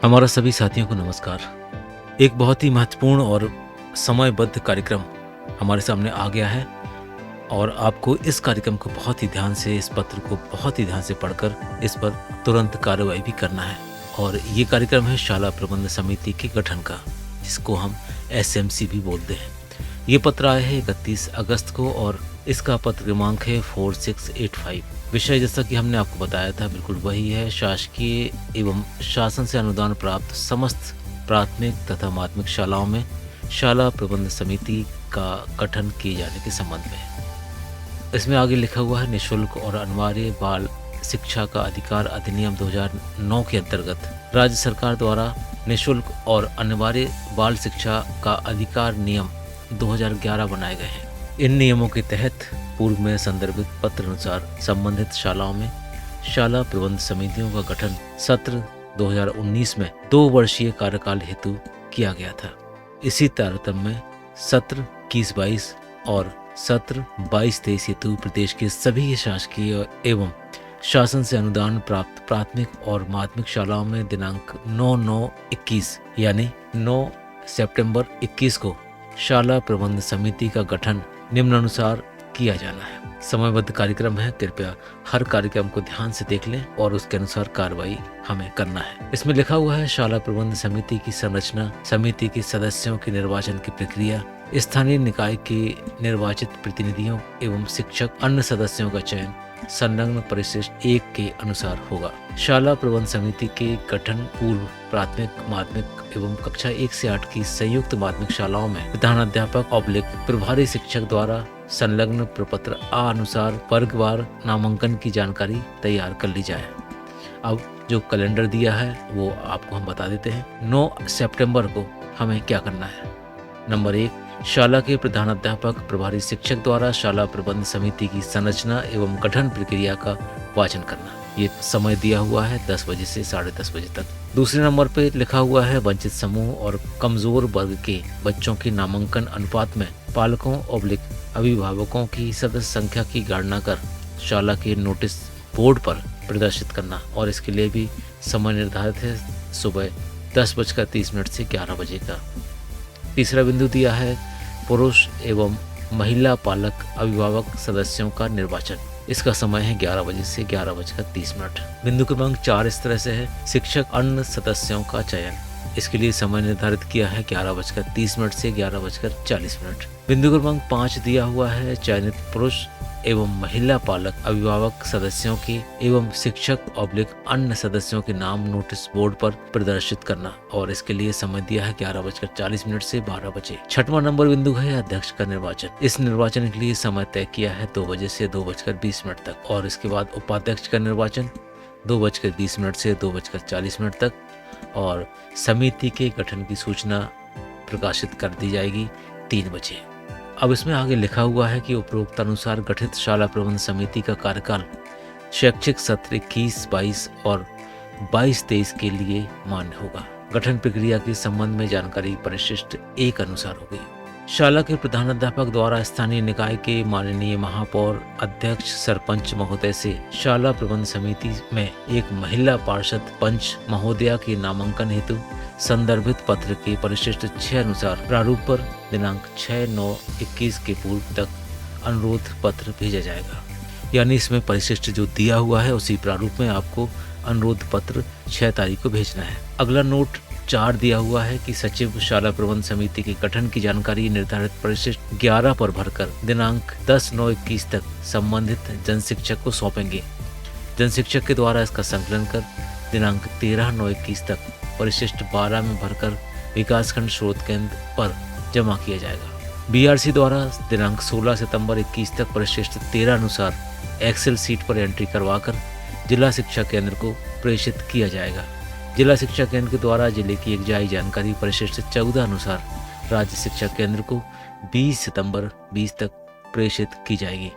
हमारा सभी साथियों को नमस्कार। एक बहुत ही महत्वपूर्ण और समयबद्ध कार्यक्रम हमारे सामने आ गया है और आपको इस कार्यक्रम को बहुत ही ध्यान से, इस पत्र को बहुत ही ध्यान से पढ़कर इस पर तुरंत कार्रवाई भी करना है। और ये कार्यक्रम है शाला प्रबंध समिति के गठन का, जिसको हम एसएमसी भी बोलते हैं। ये पत्र आया है 31 अगस्त को और इसका पत्र क्रमांक है 4685। विषय, जैसा कि हमने आपको बताया था, बिल्कुल वही है, शासकीय एवं शासन से अनुदान प्राप्त समस्त प्राथमिक तथा माध्यमिक शालाओं में शाला प्रबंध समिति का गठन किए जाने के संबंध में। इसमें आगे लिखा हुआ है, निःशुल्क और अनिवार्य बाल शिक्षा का अधिकार अधिनियम 2009 के अंतर्गत राज्य सरकार द्वारा निःशुल्क और अनिवार्य बाल शिक्षा का अधिकार नियम 2011 बनाए गए हैं। इन नियमों के तहत पूर्व में संदर्भित पत्र अनुसार संबंधित शालाओं में शाला प्रबंध समितियों का गठन सत्र 2019 में 2 वर्षीय कार्यकाल हेतु किया गया था। इसी तारतम्य में सत्र 21-22 और सत्र 22-23 हेतु प्रदेश के सभी शासकीय एवं शासन से अनुदान प्राप्त प्राथमिक और माध्यमिक शालाओं में दिनांक 9/9/21 यानी 9 सितंबर 21 को शाला प्रबंध समिति का गठन निम्नानुसार किया जाना है। समयबद्ध कार्यक्रम है, कृपया हर कार्यक्रम को ध्यान से देख लें और उसके अनुसार कार्रवाई हमें करना है। इसमें लिखा हुआ है, शाला प्रबंध समिति की संरचना, समिति के सदस्यों के निर्वाचन की प्रक्रिया, स्थानीय निकाय के निर्वाचित प्रतिनिधियों एवं शिक्षक अन्य सदस्यों का चयन संलग्न परिशिष्ट 1 के अनुसार होगा। शाला प्रबंध समिति के गठन पूर्व प्राथमिक, माध्यमिक एवं कक्षा 1 से 8 की संयुक्त माध्यमिक शालाओं में प्रधानाध्यापक प्रभारी शिक्षक द्वारा संलग्न प्रपत्र आ अनुसार वर्गवार नामांकन की जानकारी तैयार कर ली जाए। अब जो कैलेंडर दिया है वो आपको हम बता देते हैं। 9 सितंबर को हमें क्या करना है। नंबर 1, शाला के प्रधानाध्यापक प्रभारी शिक्षक द्वारा शाला प्रबंध समिति की संरचना एवं गठन प्रक्रिया का वाचन करना। ये समय दिया हुआ है 10 बजे से 10:30 बजे तक। दूसरे नंबर पे लिखा हुआ है, वंचित समूह और कमजोर वर्ग के बच्चों की नामांकन अनुपात में पालकों अभिभावकों की सदस्य संख्या की गणना कर शाला के नोटिस बोर्ड पर प्रदर्शित करना। और इसके लिए भी समय निर्धारित है, सुबह 10:30 से 11 बजे का। तीसरा बिंदु दिया है, पुरुष एवं महिला पालक अभिभावक सदस्यों का निर्वाचन। इसका समय है 11 बजे से 11:30। बिंदु क्रमांक 4 इस तरह से है, शिक्षक अन्य सदस्यों का चयन। इसके लिए समय निर्धारित किया है 11:30 से 11:40। बिंदु क्रमांक 5 दिया हुआ है, चयनित पुरुष एवं महिला पालक अभिभावक सदस्यों के एवं शिक्षक अन्य सदस्यों के नाम नोटिस बोर्ड पर प्रदर्शित करना। और इसके लिए समय दिया है 11:40 से 12 बजे। 6वां नंबर बिंदु है, अध्यक्ष का निर्वाचन। इस निर्वाचन के लिए समय तय किया है 2 बजे से 2:20 तक। और इसके बाद उपाध्यक्ष का निर्वाचन 2:20 से 2:40 तक। और समिति के गठन की सूचना प्रकाशित कर दी जाएगी 3 बजे। अब इसमें आगे लिखा हुआ है कि उपरोक्त अनुसार गठित शाला प्रबंध समिति का कार्यकाल शैक्षिक सत्र 21-22 और 22-23 के लिए मान्य होगा। गठन प्रक्रिया के संबंध में जानकारी परिशिष्ट 1 अनुसार होगी। शाला के प्रधानाध्यापक द्वारा स्थानीय निकाय के माननीय महापौर, अध्यक्ष, सरपंच महोदय से शाला प्रबंध समिति में एक महिला पार्षद पंच महोदया के नामांकन हेतु संदर्भित पत्र के परिशिष्ट 6 अनुसार प्रारूप पर दिनांक 6/9/21 के पूर्व तक अनुरोध पत्र भेजा जाएगा। यानी इसमें परिशिष्ट जो दिया हुआ है उसी प्रारूप में आपको अनुरोध पत्र 6 तारीख को भेजना है। अगला नोट 4 दिया हुआ है कि सचिव शाला प्रबंध समिति के गठन की जानकारी निर्धारित परिशिष्ट 11 पर भरकर दिनांक 10/9/21 तक संबंधित जनशिक्षक को सौंपेंगे। जनशिक्षक के द्वारा इसका संकलन कर दिनांक 13/9/21 तक परिशिष्ट 12 में भरकर विकासखंड स्रोत केंद्र पर जमा किया जाएगा। बीआरसी द्वारा दिनांक 16 सितंबर 21 तक परिशिष्ट 13 अनुसार एक्सेल सीट पर एंट्री करवाकर जिला शिक्षा केंद्र को प्रेषित किया जाएगा। जिला शिक्षा केंद्र के द्वारा जिले की एकजाई जानकारी परिशिष्ट 14 अनुसार राज्य शिक्षा केंद्र को 20 सितंबर 20 तक प्रेषित की जाएगी।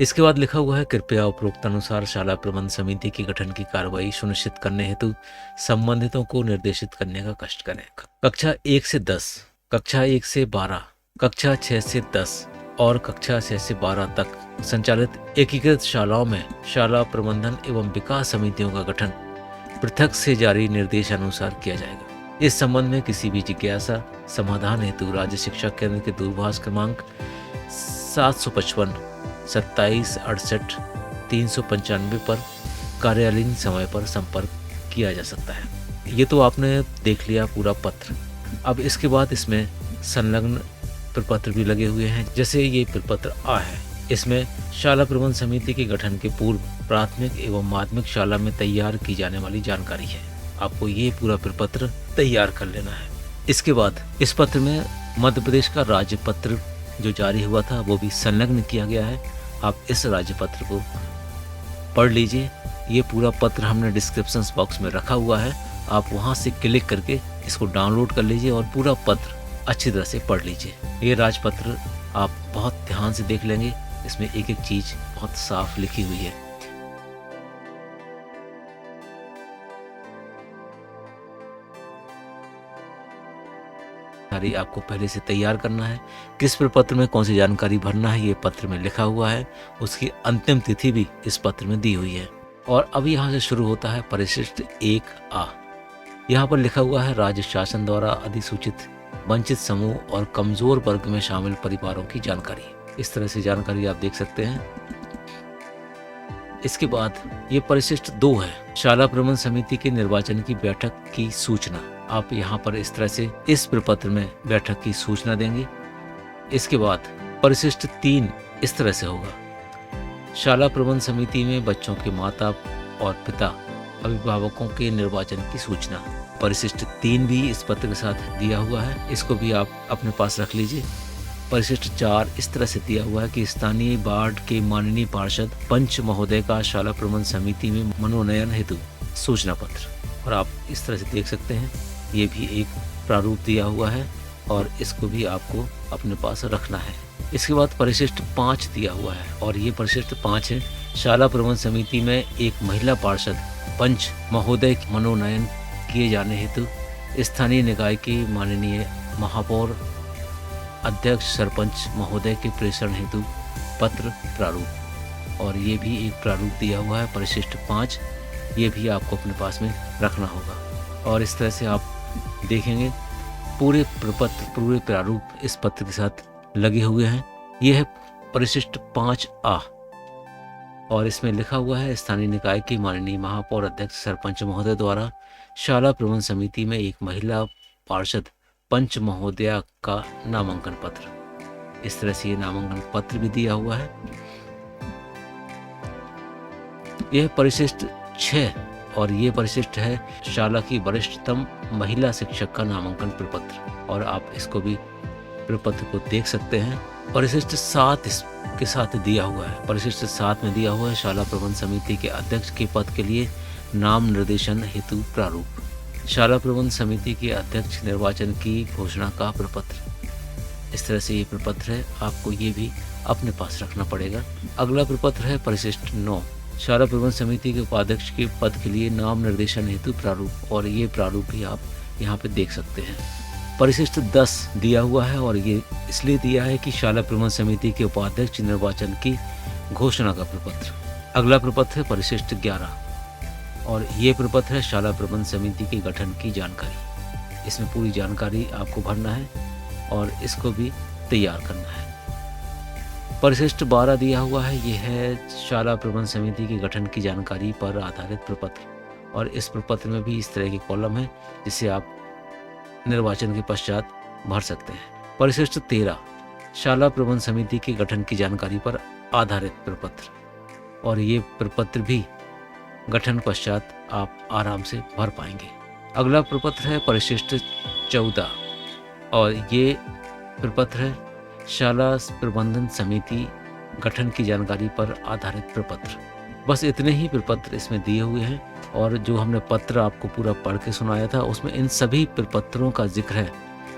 इसके बाद लिखा हुआ है, कृपया उपरोक्त अनुसार शाला प्रबंध समिति के गठन की कार्रवाई सुनिश्चित करने हेतु संबंधितों को निर्देशित करने का कष्ट करें। कक्षा 1 से 10, कक्षा 1 से 12, कक्षा 6 से 10 और कक्षा 6 से 12 तक संचालित एकीकृत शालाओं में शाला प्रबंधन एवं विकास समितियों का गठन पृथक से जारी निर्देशानुसार किया जाएगा। इस संबंध में किसी भी जिज्ञासा समाधान हेतु राज्य शिक्षा केंद्र के दूरभाष क्रमांक 755 2768 395 पर कार्यालयीन समय पर संपर्क किया जा सकता है। ये तो आपने देख लिया पूरा पत्र। अब इसके बाद इसमें संलग्न प्रपत्र भी लगे हुए हैं। जैसे ये प्रपत्र आ है, इसमें शाला प्रबंध समिति के गठन के पूर्व प्राथमिक एवं माध्यमिक शाला में तैयार की जाने वाली जानकारी है। आपको ये पूरा प्रपत्र तैयार कर लेना है। इसके बाद इस पत्र में मध्य प्रदेश का राज्य पत्र जो जारी हुआ था वो भी संलग्न किया गया है। आप इस राज्य पत्र को पढ़ लीजिए। ये पूरा पत्र हमने डिस्क्रिप्शन बॉक्स में रखा हुआ है, आप वहाँ से क्लिक करके इसको डाउनलोड कर लीजिए और पूरा पत्र अच्छी तरह से पढ़ लीजिए। ये राजपत्र आप बहुत ध्यान से देख लेंगे, इसमें एक एक चीज बहुत साफ लिखी हुई है। सारी आपको पहले से तैयार करना है। किस प्रपत्र में कौन सी जानकारी भरना है ये पत्र में लिखा हुआ है। उसकी अंतिम तिथि भी इस पत्र में दी हुई है। और अब यहाँ से शुरू होता है परिशिष्ट 1A। यहाँ पर लिखा हुआ है राज्य शासन द्वारा अधिसूचित वंचित समूह और कमजोर वर्ग में शामिल परिवारों की जानकारी। इस तरह से जानकारी आप देख सकते हैं। इसके बाद ये परिशिष्ट 2 है, शाला प्रबंध समिति के निर्वाचन की बैठक की सूचना। आप यहाँ पर इस तरह से इस प्रपत्र में बैठक की सूचना देंगे। इसके बाद परिशिष्ट 3 इस तरह से होगा, शाला प्रबंध समिति में बच्चों के माता और पिता अभिभावकों के निर्वाचन की सूचना। परिशिष्ट 3 भी इस पत्र के साथ दिया हुआ है, इसको भी आप अपने पास रख लीजिए। परिशिष्ट 4 इस तरह से दिया हुआ है कि स्थानीय वार्ड के माननीय पार्षद पंच महोदय का शाला प्रबंध समिति में मनोनयन हेतु सूचना पत्र। और आप इस तरह से देख सकते हैं, ये भी एक प्रारूप दिया हुआ है और इसको भी आपको अपने पास रखना है। इसके बाद परिशिष्ट 5 दिया हुआ है और ये परिशिष्ट 5 है, शाला प्रबंध समिति में एक महिला पार्षद पंच महोदय मनोनयन किए जाने हेतु स्थानीय निकाय के माननीय महापौर अध्यक्ष सरपंच महोदय के प्रेषण हेतु पत्र प्रारूप। और ये भी एक प्रारूप दिया हुआ है परिशिष्ट 5, ये भी आपको अपने पास में रखना होगा। और इस तरह से आप देखेंगे पूरे प्रपत्र पूरे प्रारूप इस पत्र के साथ लगे हुए हैं। यह है परिशिष्ट 5A और इसमें लिखा हुआ है स्थानीय निकाय की माननीय महापौर अध्यक्ष सरपंच महोदय द्वारा शाला प्रबंध समिति में एक महिला पार्षद पंच महोदया का नामांकन पत्र। इस तरह से ये नामांकन पत्र भी दिया हुआ है। यह परिशिष्ट 6 और ये परिशिष्ट है शाला की वरिष्ठतम महिला शिक्षक का नामांकन प्रपत्र। और आप इसको भी प्रपत्र को देख सकते हैं। परिशिष्ट 7 इसके साथ दिया हुआ है। परिशिष्ट 7 में दिया हुआ है शाला प्रबंध समिति के अध्यक्ष के पद के लिए नाम निर्देशन हेतु प्रारूप। शाला प्रबंध समिति के अध्यक्ष निर्वाचन की घोषणा का प्रपत्र। इस तरह से ये प्रपत्र है, आपको ये भी अपने पास रखना पड़ेगा। अगला प्रपत्र है परिशिष्ट 9, शाला प्रबंध समिति के उपाध्यक्ष के पद के लिए नाम निर्देशन हेतु प्रारूप। और ये प्रारूप भी आप यहाँ पे देख सकते हैं। परिशिष्ट 10 दिया हुआ है और ये इसलिए दिया है कि शाला प्रबंध समिति के उपाध्यक्ष निर्वाचन की घोषणा का प्रपत्र। अगला प्रपत्र है परिशिष्ट 11 और ये प्रपत्र है शाला प्रबंध समिति के गठन की जानकारी। इसमें पूरी जानकारी आपको भरना है और इसको भी तैयार करना है। परिशिष्ट 12 दिया हुआ है, ये है शाला प्रबंध समिति के गठन की जानकारी पर आधारित प्रपत्र। और इस प्रपत्र में भी इस तरह के कॉलम है जिसे आप निर्वाचन के पश्चात भर सकते हैं। परिशिष्ट 13 शाला प्रबंध समिति के गठन की जानकारी पर आधारित प्रपत्र। और ये प्रपत्र भी गठन पश्चात आप आराम से भर पाएंगे। अगला प्रपत्र है परिशिष्ट 14 और ये प्रपत्र है शाला प्रबंधन समिति गठन की जानकारी पर आधारित प्रपत्र। बस इतने ही प्रपत्र इसमें दिए हुए हैं। और जो हमने पत्र आपको पूरा पढ़ के सुनाया था उसमें इन सभी प्रपत्रों का जिक्र है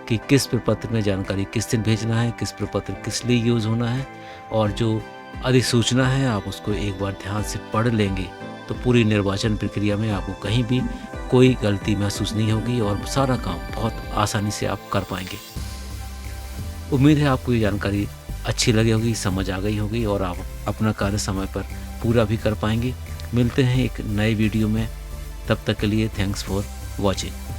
कि किस प्रपत्र में जानकारी किस दिन भेजना है, किस प्रपत्र किस लिए यूज होना है। और जो अधिसूचना है आप उसको एक बार ध्यान से पढ़ लेंगे तो पूरी निर्वाचन प्रक्रिया में आपको कहीं भी कोई गलती महसूस नहीं होगी और सारा काम बहुत आसानी से आप कर पाएंगे। उम्मीद है आपको ये जानकारी अच्छी लगी होगी, समझ आ गई होगी और आप अपना कार्य समय पर पूरा भी कर पाएंगे। मिलते हैं एक नए वीडियो में, तब तक के लिए थैंक्स फॉर वॉचिंग।